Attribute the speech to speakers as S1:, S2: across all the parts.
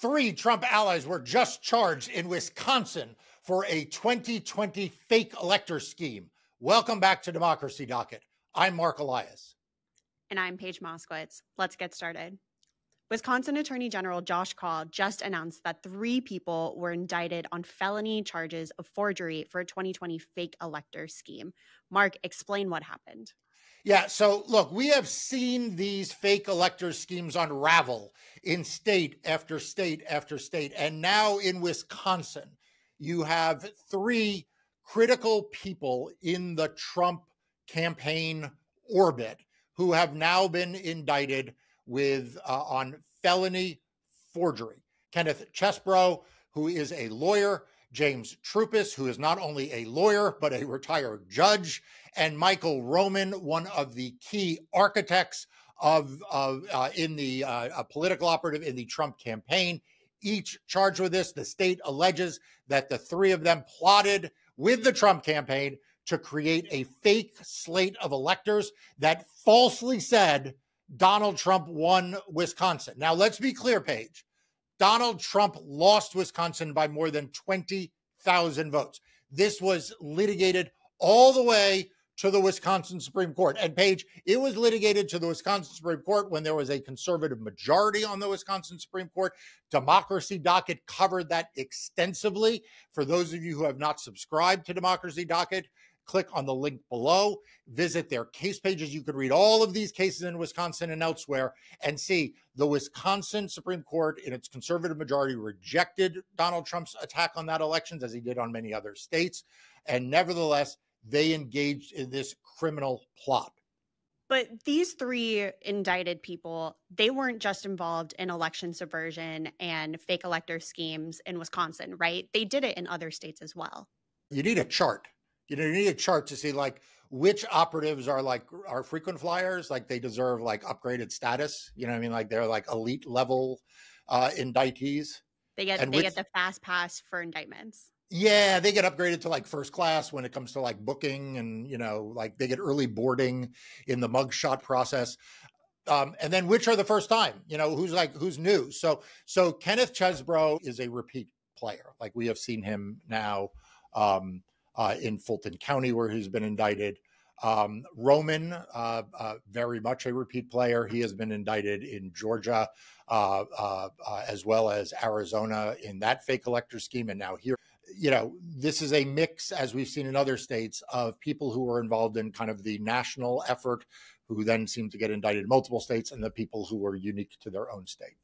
S1: Three Trump allies were just charged in Wisconsin for a 2020 fake elector scheme. Welcome back to Democracy Docket. I'm Mark Elias.
S2: And I'm Paige Moskowitz. Let's get started. Wisconsin Attorney General Josh Kaul just announced that 3 people were indicted on felony charges of forgery for a 2020 fake elector scheme. Mark, explain what happened.
S1: Yeah, so look, we have seen these fake elector schemes unravel in state after state after state. And now in Wisconsin, you have 3 critical people in the Trump campaign orbit who have now been indicted with on felony forgery. Kenneth Chesebro, who is a lawyer, James Troupis, who is not only a lawyer, but a retired judge, and Michael Roman, one of the key architects in the political operative in the Trump campaign, each charged with this. The state alleges that the 3 of them plotted with the Trump campaign to create a fake slate of electors that falsely said Donald Trump won Wisconsin. Now, let's be clear, Paige. Donald Trump lost Wisconsin by more than 20,000 votes. This was litigated all the way to the Wisconsin Supreme Court. And Paige, it was litigated to the Wisconsin Supreme Court when there was a conservative majority on the Wisconsin Supreme Court. Democracy Docket covered that extensively. For those of you who have not subscribed to Democracy Docket, click on the link below, visit their case pages. You could read all of these cases in Wisconsin and elsewhere and see the Wisconsin Supreme Court in its conservative majority rejected Donald Trump's attack on that election, as he did on many other states. And nevertheless, they engaged in this criminal plot.
S2: But these 3 indicted people, they weren't just involved in election subversion and fake elector schemes in Wisconsin, right? They did it in other states as well.
S1: You need a chart. You need a chart to see like which operatives are frequent flyers, like they deserve like upgraded status. You know what I mean? Like they're like elite level indictees.
S2: They get the fast pass for indictments.
S1: Yeah, they get upgraded to like first class when it comes to like booking, and like they get early boarding in the mugshot process. And then which are the first time? Who's new? So Kenneth Chesebro is a repeat player. Like we have seen him now in Fulton County, where he's been indicted. Roman, very much a repeat player. He has been indicted in Georgia, as well as Arizona in that fake elector scheme. And now here, this is a mix, as we've seen in other states, of people who were involved in kind of the national effort, who then seem to get indicted in multiple states, and the people who were unique to their own state.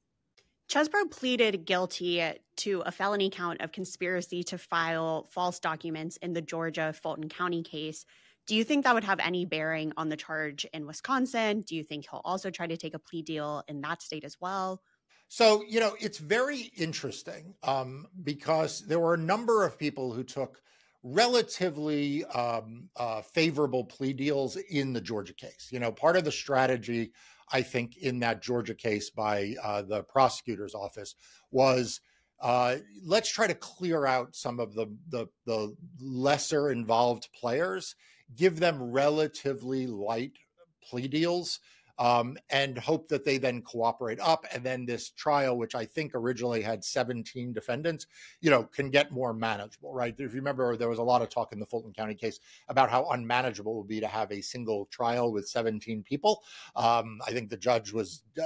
S2: Chesebro pleaded guilty to a felony count of conspiracy to file false documents in the Georgia Fulton County case. Do you think that would have any bearing on the charge in Wisconsin? Do you think he'll also try to take a plea deal in that state as well?
S1: So, it's very interesting because there were a number of people who took relatively favorable plea deals in the Georgia case. Part of the strategy, I think, in that Georgia case by the prosecutor's office was let's try to clear out some of the lesser involved players, give them relatively light plea deals, and hope that they then cooperate up. And then this trial, which I think originally had 17 defendants, can get more manageable, right? If you remember, there was a lot of talk in the Fulton County case about how unmanageable it would be to have a single trial with 17 people. I think the judge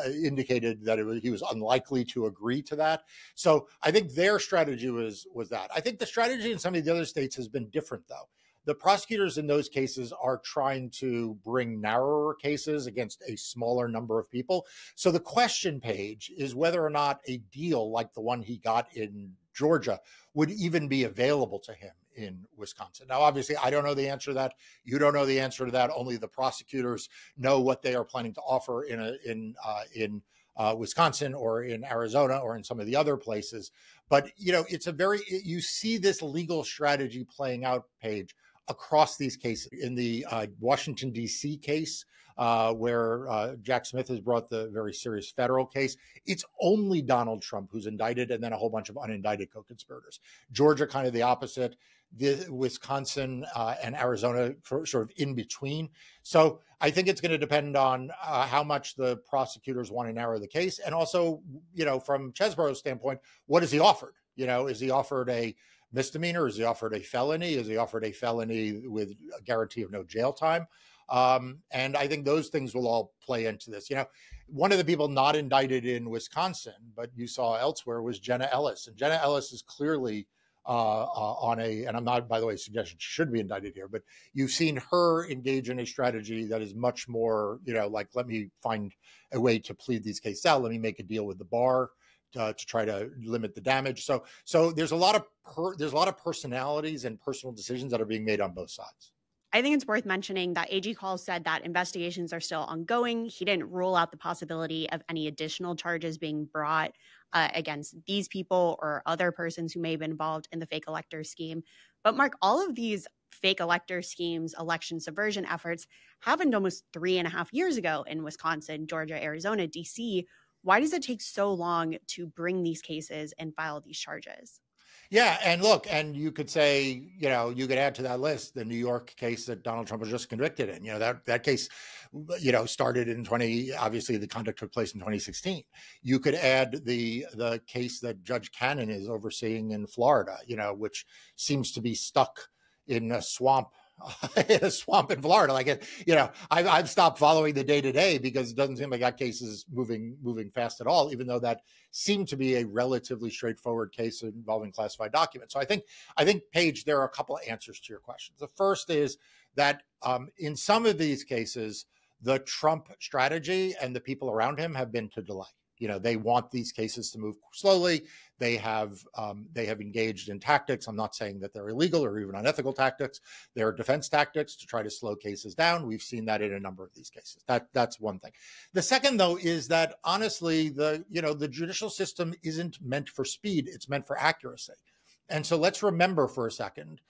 S1: indicated that he was unlikely to agree to that. So I think their strategy was that. I think the strategy in some of the other states has been different, though. The prosecutors in those cases are trying to bring narrower cases against a smaller number of people. So the question, Paige, is whether or not a deal like the one he got in Georgia would even be available to him in Wisconsin. Now, obviously, I don't know the answer to that. You don't know the answer to that. Only the prosecutors know what they are planning to offer in Wisconsin or in Arizona or in some of the other places. But, you see this legal strategy playing out, Paige, across these cases. In the Washington, D.C. case, where Jack Smith has brought the very serious federal case, it's only Donald Trump who's indicted, and then a whole bunch of unindicted co-conspirators. Georgia, kind of the opposite. Wisconsin and Arizona sort of in between. So I think it's going to depend on how much the prosecutors want to narrow the case. And also, from Chesebro's standpoint, what is he offered? Is he offered a misdemeanor? Is he offered a felony? Is he offered a felony with a guarantee of no jail time? And I think those things will all play into this. One of the people not indicted in Wisconsin, but you saw elsewhere, was Jenna Ellis. And Jenna Ellis is clearly and I'm not, by the way, suggesting she should be indicted here, but you've seen her engage in a strategy that is much more, like, let me find a way to plead these cases out. Let me make a deal with the bar to try to limit the damage. So there's a lot of personalities and personal decisions that are being made on both sides.
S2: I think it's worth mentioning that AG Call said that investigations are still ongoing. He didn't rule out the possibility of any additional charges being brought against these people or other persons who may have been involved in the fake elector scheme. But Mark, all of these fake elector schemes, election subversion efforts happened almost 3.5 years ago in Wisconsin, Georgia, Arizona, DC. Why does it take so long to bring these cases and file these charges?
S1: Yeah, and look, and you could say, you could add to that list the New York case that Donald Trump was just convicted in. That case, started in obviously the conduct took place in 2016. You could add the case that Judge Cannon is overseeing in Florida, which seems to be stuck in a swamp. In Florida. I've stopped following the day to day because it doesn't seem like that case is moving fast at all, even though that seemed to be a relatively straightforward case involving classified documents. So I think, Paige, there are a couple of answers to your questions. The first is that in some of these cases, the Trump strategy and the people around him have been to delay. They want these cases to move slowly. They have engaged in tactics. I'm not saying that they're illegal or even unethical tactics. They're defense tactics to try to slow cases down. We've seen that in a number of these cases. That's one thing. The second, though, is that honestly, the judicial system isn't meant for speed. It's meant for accuracy. And so let's remember for a second,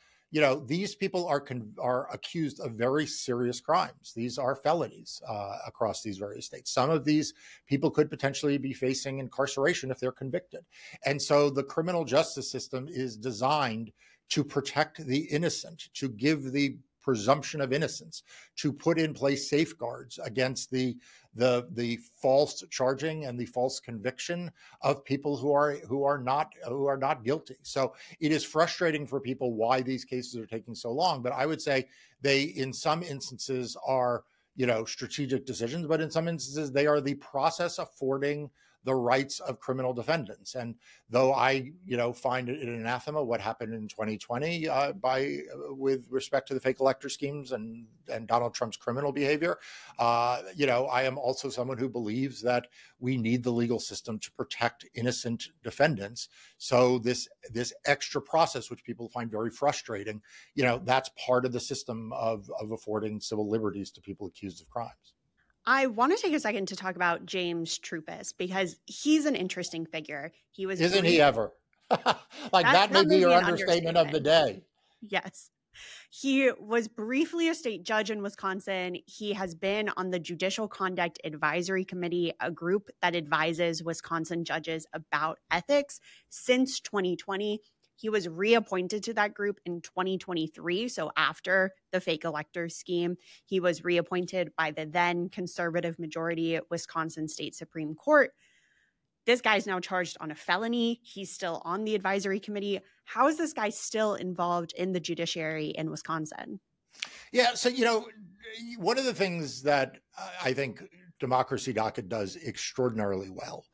S1: these people are accused of very serious crimes. These are felonies across these various states. Some of these people could potentially be facing incarceration if they're convicted. And so the criminal justice system is designed to protect the innocent, to give the presumption of innocence, to put in place safeguards against the false charging and the false conviction of people who are not guilty. So it is frustrating for people why these cases are taking so long. But I would say they, in some instances, are strategic decisions, but in some instances they are the process affording the rights of criminal defendants. And though I, find it an anathema what happened in 2020 with respect to the fake elector schemes and Donald Trump's criminal behavior, I am also someone who believes that we need the legal system to protect innocent defendants. So this extra process, which people find very frustrating, that's part of the system of affording civil liberties to people accused of crimes.
S2: I want to take a second to talk about James Troupis because he's an interesting figure.
S1: Isn't he ever? that may be your understatement of the day.
S2: Yes. He was briefly a state judge in Wisconsin. He has been on the Judicial Conduct Advisory Committee, a group that advises Wisconsin judges about ethics, since 2020. He was reappointed to that group in 2023. So after the fake elector scheme, he was reappointed by the then conservative majority Wisconsin State Supreme Court. This guy's now charged on a felony. He's still on the advisory committee. How is this guy still involved in the judiciary in Wisconsin?
S1: Yeah. So, one of the things that I think Democracy Docket does extraordinarily well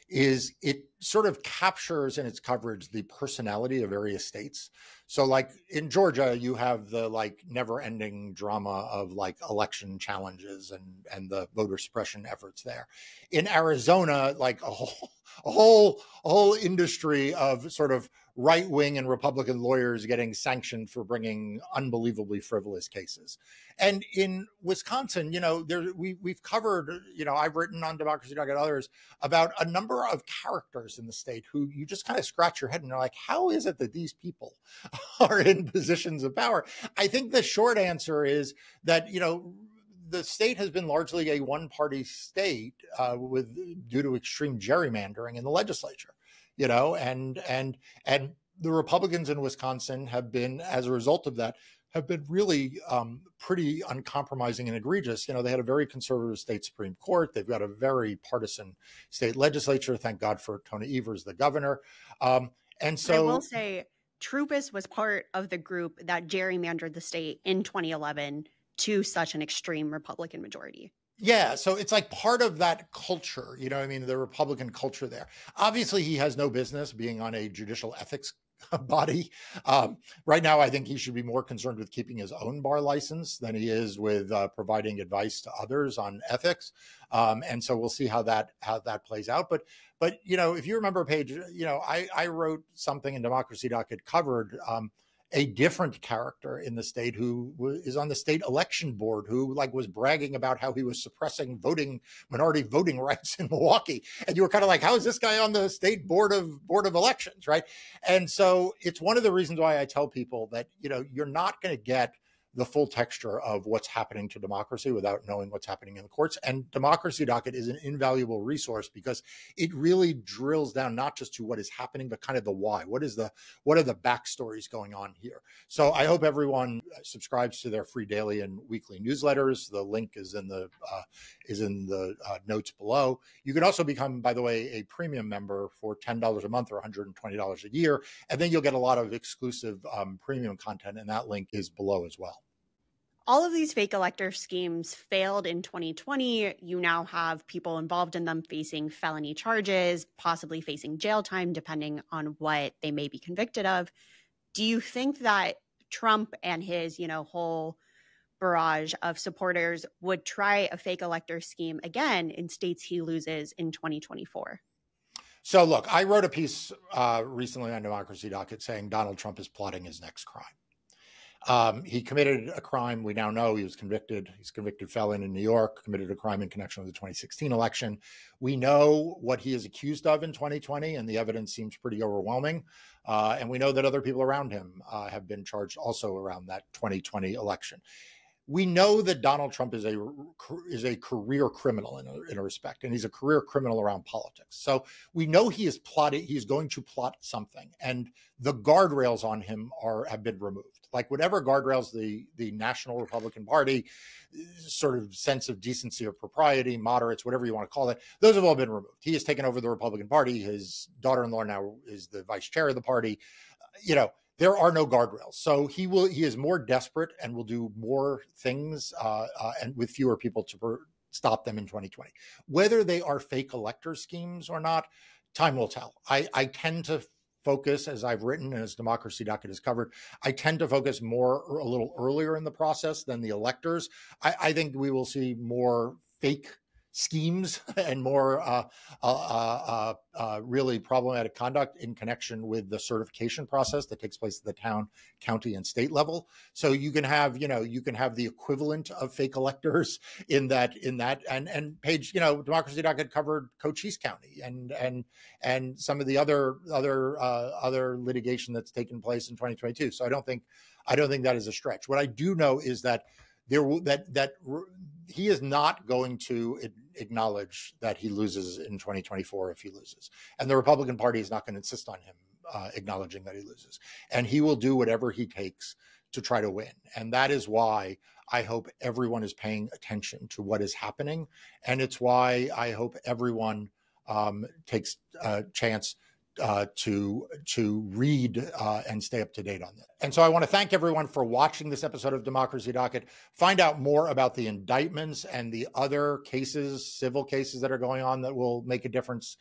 S1: is it sort of captures in its coverage the personality of various states. So like in Georgia, you have the never ending drama of election challenges and the voter suppression efforts there. In Arizona, a whole industry of sort of right-wing and Republican lawyers getting sanctioned for bringing unbelievably frivolous cases. And in Wisconsin, we've covered, I've written on Democracy Docket and others about a number of characters governors in the state who you just kind of scratch your head and you're like, how is it that these people are in positions of power? I think the short answer is that, the state has been largely a one-party state due to extreme gerrymandering in the legislature, and the Republicans in Wisconsin have been, as a result of that, have been really pretty uncompromising and egregious. They had a very conservative state Supreme Court. They've got a very partisan state legislature. Thank God for Tony Evers, the governor. And so
S2: I will say Troupis was part of the group that gerrymandered the state in 2011 to such an extreme Republican majority.
S1: Yeah, so it's like part of that culture, the Republican culture there. Obviously, he has no business being on a judicial ethics body. Right now, I think he should be more concerned with keeping his own bar license than he is with providing advice to others on ethics. And so we'll see how that plays out. But if you remember, Paige, I wrote something in Democracy Docket covered a different character in the state who is on the state election board, who was bragging about how he was suppressing minority voting rights in Milwaukee. And you were kind of like, how is this guy on the state board of elections, right? And so it's one of the reasons why I tell people that, you're not going to get the full texture of what's happening to democracy without knowing what's happening in the courts. And Democracy Docket is an invaluable resource because it really drills down not just to what is happening, but kind of the why. What are the backstories going on here? So I hope everyone subscribes to their free daily and weekly newsletters. The link is in the notes below. You can also become, by the way, a premium member for $10 a month or $120 a year, and then you'll get a lot of exclusive premium content, and that link is below as well.
S2: All of these fake elector schemes failed in 2020. You now have people involved in them facing felony charges, possibly facing jail time, depending on what they may be convicted of. Do you think that Trump and his, whole barrage of supporters would try a fake elector scheme again in states he loses in 2024?
S1: So look, I wrote a piece recently on Democracy Docket saying Donald Trump is plotting his next crime. He committed a crime. We now know he was convicted. He's a convicted felon in New York, committed a crime in connection with the 2016 election. We know what he is accused of in 2020, and the evidence seems pretty overwhelming. And we know that other people around him have been charged also around that 2020 election. We know that Donald Trump is a career criminal in a respect, and he's a career criminal around politics. So we know he is going to plot something, and the guardrails on him have been removed. Like whatever guardrails the National Republican Party, sort of sense of decency or propriety, moderates, whatever you want to call it, those have all been removed. He has taken over the Republican Party. His daughter-in-law now is the vice chair of the party. There are no guardrails. So he is more desperate and will do more things and with fewer people to stop them in 2020. Whether they are fake elector schemes or not, time will tell. I tend to focus, as I've written and as Democracy Docket has covered, I tend to focus more a little earlier in the process than the electors. I think we will see more fake schemes and more really problematic conduct in connection with the certification process that takes place at the town, county, and state level. So you can have, the equivalent of fake electors in that, and Paige, Democracy Docket covered Cochise County and some of the other litigation that's taken place in 2022. So I don't think that is a stretch. What I do know is that he is not going to acknowledge that he loses in 2024 if he loses. And the Republican Party is not going to insist on him acknowledging that he loses. And he will do whatever he takes to try to win. And that is why I hope everyone is paying attention to what is happening. And it's why I hope everyone takes a chance to read and stay up to date on this. And so I want to thank everyone for watching this episode of Democracy Docket. Find out more about the indictments and the other cases, civil cases that are going on that will make a difference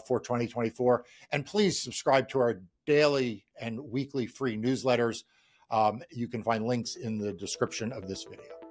S1: for 2024. And please subscribe to our daily and weekly free newsletters. You can find links in the description of this video.